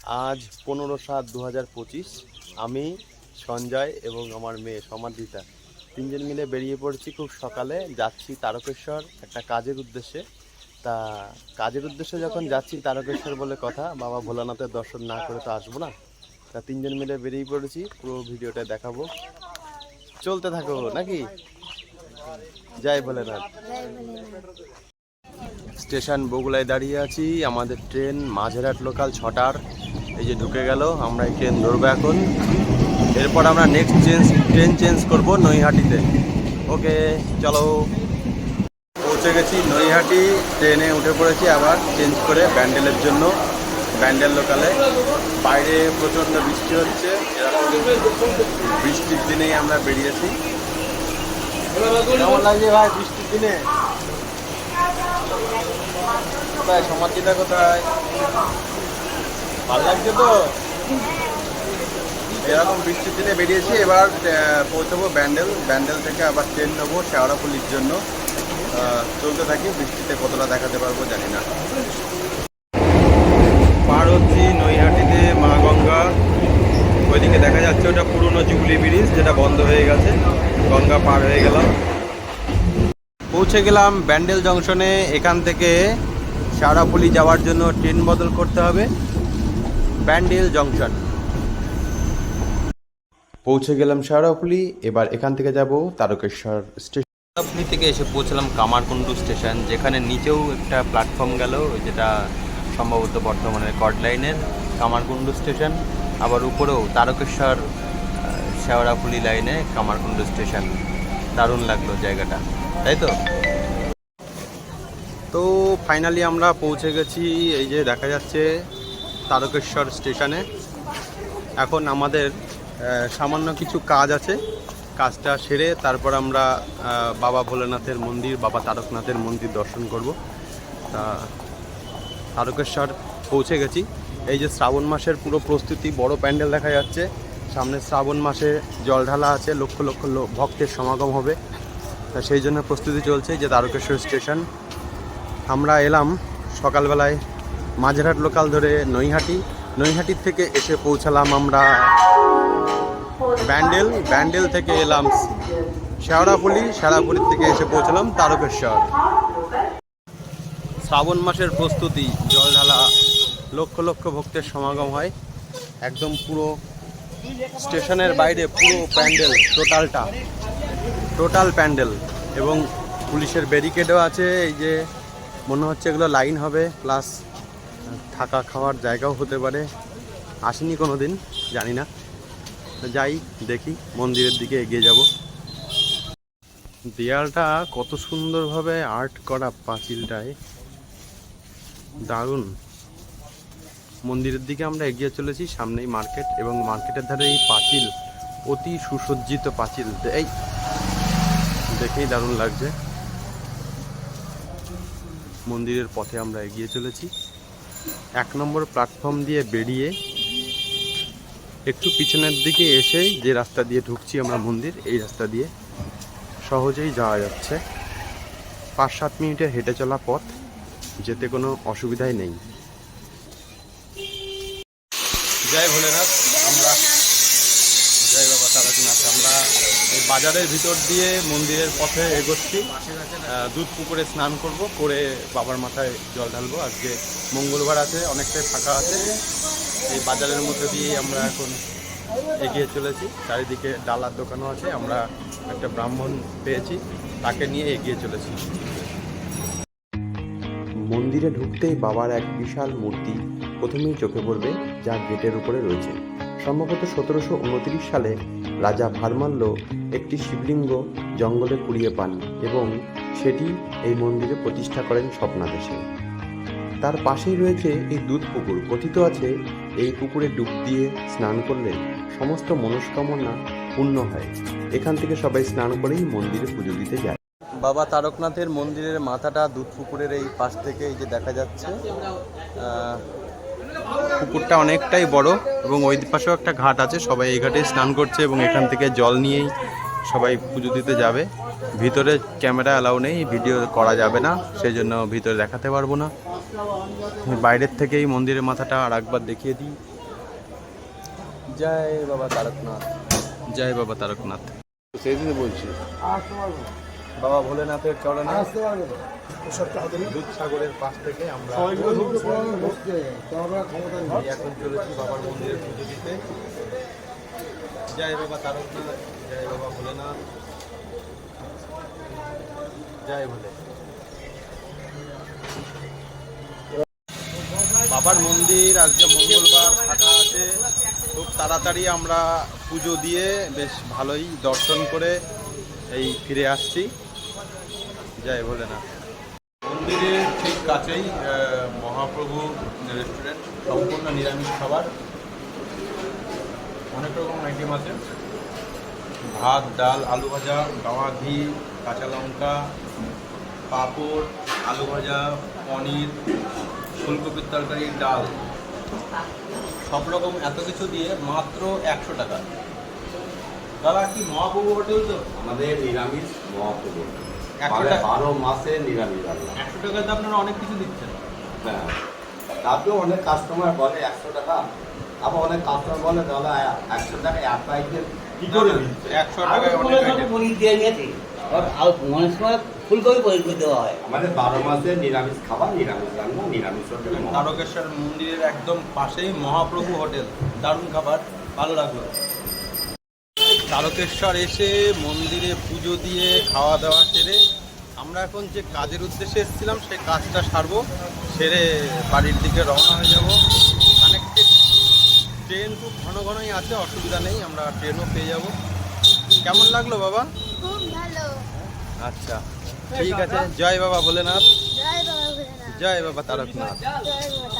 আজ 15/7/2025 আমি সঞ্জয় এবং আমার মেয়ে সমাদ্রিতা তিনজন মিলে বেরিয়ে পড়েছি। খুব সকালে যাচ্ছি তারকেশ্বর একটা কাজের উদ্দেশ্যে। তা কাজের উদ্দেশ্যে যখন যাচ্ছি তারকেশ্বর বলে কথা, বাবা ভোলানাথের দর্শন না করে তো আসবো না। তা তিনজন মিলে বেরিয়ে পড়েছি, পুরো ভিডিওটা দেখাবো, চলতে থাকো নাকি। জয় ভোলেনাথ। স্টেশন বগুলায় দাঁড়িয়ে আছি, আমাদের ট্রেন মাঝেরহাট লোকাল 6টার, এই যে ঢুকে গেল। আমরা এই ট্রেন ধরবো এখন, এরপর আমরা নেক্সট ট্রেন চেঞ্জ করব নৈহাটিতে। ওকে চলো, পৌঁছে গেছি নৈহাটি, ট্রেনে উঠে পড়েছি আবার চেঞ্জ করে ব্যান্ডেলের জন্য, ব্যান্ডেল লোকালে। বাইরে প্রচণ্ড বৃষ্টি হচ্ছে, বৃষ্টির দিনেই আমরা বেরিয়েছি। কেমন লাগছে ভাই বৃষ্টির দিনে? কোথায় সমাধিটা, কোথায়? ভালো লাগছে তো? এরকম বৃষ্টির দিনে বেরিয়েছি। এবার পৌঁছাবো ব্যান্ডেল থেকে আবার ট্রেন নেবো শেওড়াফুলির জন্য। চলতে থাকি, বৃষ্টিতে কতটা দেখাতে পারবো জানি না। পার হচ্ছি নৈহাটিতে মা গঙ্গা, ওইদিকে দেখা যাচ্ছে ওটা পুরনো জুবলি ব্রিজ, যেটা বন্ধ হয়ে গেছে। গঙ্গা পার হয়ে গেলাম, পৌঁছে গেলাম ব্যান্ডেল জংশনে। এখান থেকে শেওড়াফুলি যাওয়ার জন্য ট্রেন বদল করতে হবে, ব্যান্ডেল জংশন। পৌঁছে গেলাম শেওড়াফুলি, এবার এখান থেকে যাব তারকেশ্বর স্টেশন। শেওড়াফুলি থেকে এসে পৌঁছলাম কামারকুণ্ডু স্টেশন, যেখানে নিচেও একটা প্ল্যাটফর্ম গেল, যেটা সম্ভবত বর্ধমানের কর্ড লাইনের কামারকুণ্ডু স্টেশন। আবার উপরেও তারকেশ্বর শেওড়াফুলি লাইনে কামারকুণ্ডু স্টেশন। দারুণ লাগলো জায়গাটা, তাই তো? তো ফাইনালি আমরা পৌঁছে গেছি, এই যে দেখা যাচ্ছে তারকেশ্বর স্টেশনে। এখন আমাদের সামান্য কিছু কাজ আছে, কাজটা সেরে তারপর আমরা বাবা ভোলেনাথের মন্দির, বাবা তারকনাথের মন্দির দর্শন করব। তা তারকেশ্বর পৌঁছে গেছি। এই যে শ্রাবণ মাসের পুরো প্রস্তুতি, বড় প্যান্ডেল দেখা যাচ্ছে। সামনে শ্রাবণ মাসে জল ঢালা আছে, লক্ষ লক্ষ ভক্তের সমাগম হবে, তা সেই জন্য প্রস্তুতি চলছে। যে তারকেশ্বর স্টেশন, আমরা এলাম সকালবেলায় মাঝেরহাট লোকাল ধরে নৈহাটির থেকে এসে পৌঁছালাম আমরা ব্যান্ডেল থেকে এলাম শেওড়াফুলির থেকে এসে পৌঁছলাম তারকেশ্বর। শ্রাবণ মাসের প্রস্তুতি, জল ঢালা, লক্ষ লক্ষ ভক্তের সমাগম হয়। একদম পুরো স্টেশনের বাইরে পুরো প্যান্ডেল, টোটাল প্যান্ডেল, এবং পুলিশের ব্যারিকেডও আছে। এই যে মনে হচ্ছে এগুলো লাইন হবে, প্লাস থাকা খাওয়ার জায়গাও হতে পারে। আসেনি কোনো দিন, জানি না। যাই দেখি, মন্দিরের দিকে এগিয়ে যাব। দেয়ালটা কত সুন্দরভাবে আর্ট করা, পাঁচিলটায় দারুণ। মন্দিরের দিকে আমরা এগিয়ে চলেছি, সামনেই মার্কেট, এবং মার্কেটের ধারে এই পাঁচিল, অতি সুসজ্জিত পাঁচিল, এই দেখেই দারুণ লাগছে। মন্দিরের পথে আমরা এগিয়ে চলেছি। 1 নম্বর প্ল্যাটফর্ম দিয়ে বেরিয়ে একটু পিছনের দিকে এসে যে রাস্তা দিয়ে ঢুকছি আমরা মন্দির, এই রাস্তা দিয়ে সহজেই যাওয়া যাচ্ছে। 5-7 মিনিটের হেঁটে চলা পথ, যেতে কোনো অসুবিধাই নেই। জয় ভোলেনাথ। আমরা জয় বাবা তারকনাথ। আমরা এই বাজারের ভিতর দিয়ে মন্দিরের পথে এগোচ্ছি। দুধ পুকুরে স্নান করব, করে বাবার মাথায় জল ঢালবো। আজকে মঙ্গলবার আছে, অনেকটাই ফাঁকা আছে। এই বাজারের মধ্যে দিয়ে আমরা এখন এগিয়ে চলেছি। চারিদিকে ডালার দোকানও আছে। আমরা একটা ব্রাহ্মণ পেয়েছি, তাকে নিয়ে এগিয়ে চলেছি। মন্দিরে ঢুকতেই বাবার এক বিশাল মূর্তি প্রথমেই চোখে পড়বে, যা গেটের উপরে রয়েছে। সম্ভবত 1729 সালে রাজা ভারমাল্য একটি শিবলিঙ্গ জঙ্গলে কুড়িয়ে পান এবং সেটি এই মন্দিরে প্রতিষ্ঠা করেন স্বপ্নাদেশে। তার পাশেই রয়েছে এই দুধ পুকুর। কথিত আছে এই পুকুরে ডুব দিয়ে স্নান করলে সমস্ত মনস্কামনা পূর্ণ হয়। এখান থেকে সবাই স্নান করেই মন্দিরে পুজো দিতে যায়। বাবা তারকনাথের মন্দিরের মাথাটা দুধ পুকুরের এই পাশ থেকে এই যে দেখা যাচ্ছে। পুকুরটা অনেকটাই বড়, এবং ওই পাশেও একটা ঘাট আছে। সবাই এই ঘাটে স্নান করছে এবং এখান থেকে জল নিয়েই সবাই পুজো দিতে যাবে। ভিতরে ক্যামেরা অ্যালাউ নেই, ভিডিও করা যাবে না, সেই জন্য ভিতরে দেখাতে পারবো না। বাইরের থেকেই মন্দিরের মাথাটা আর একবার দেখিয়ে দিই। জয় বাবা তারকনাথ, জয় বাবা তারকনাথ। সেই জন্য বলছি বাবা ভোলেনাথের চরণে দুধসাগরের পাশ থেকে আমরা এখন চলেছি বাবার মন্দিরে পুজো দিতে। জয় বাবা তারকনাথ, জয় বাবা ভোলেনাথ, জয় ভোলে। বাবার মন্দির আজকে মঙ্গলবার ফাঁকা আছে, খুব তাড়াতাড়ি আমরা পুজো দিয়ে বেশ ভালোই দর্শন করে এই ফিরে আসছি। জয় ভোলেনাথ। মন্দিরের ঠিক কাছেই মহাপ্রভু রেস্টুরেন্ট, সম্পূর্ণ নিরামিষ খাবার, অনেক রকম আইটেম আছে, ভাত, ডাল, আলু ভাজা, গাওয়া ঘি, কাঁচা লঙ্কা, পাঁপড়, আলু ভাজা, পনির, ফুলকপির তরকারি, ডাল, সব রকম এত কিছু দিয়ে মাত্র 100 টাকা। দাদা কি মহাপ্রভু হোটেল তো? আমাদের নিরামিষ মহাপ্রভু, 100 টাকা 12 মাসে নিরামিষ রান্না। 100 টাকাতে আপনারা অনেক কিছু দিচ্ছেন। হ্যাঁ, তাতেও অনেক কাস্টমার বলে 100 টাকা, আবার অনেক কাস্টমার বলে দাদা 100 টাকা এক আইটেম কি করে দিচ্ছে? 100 টাকায় অনেক আইটেম। পনির দিয়ে নিয়েছি আর মনের সময় ফুলকপি পনির করে দেওয়া হয়। আমাদের 12 মাসে নিরামিষ খাবার, নিরামিষ রান্না, নিরামিষ হোটেলে তারকেশ্বর মন্দিরের একদম পাশেই মহাপ্রভু হোটেল, দারুণ খাবার, ভালো লাগলো। তারকেশ্বর এসে মন্দিরে পুজো দিয়ে খাওয়া দাওয়া সেরে আমরা এখন যে কাজের উদ্দেশ্যে এসেছিলাম সেই কাজটা সারবো, সেরে বাড়ির দিকে রওনা হয়ে যাব। কানেক্টেড ট্রেন খুব ঘন ঘনই আছে, অসুবিধা নেই, আমরা ট্রেনও পেয়ে যাব। কেমন লাগলো বাবা? খুব ভালো। আচ্ছা ঠিক আছে, জয় বাবা ভোলেনাথ, জয় বাবা ভোলেনাথ, জয় বাবা তারকনাথ। জয় বাবা।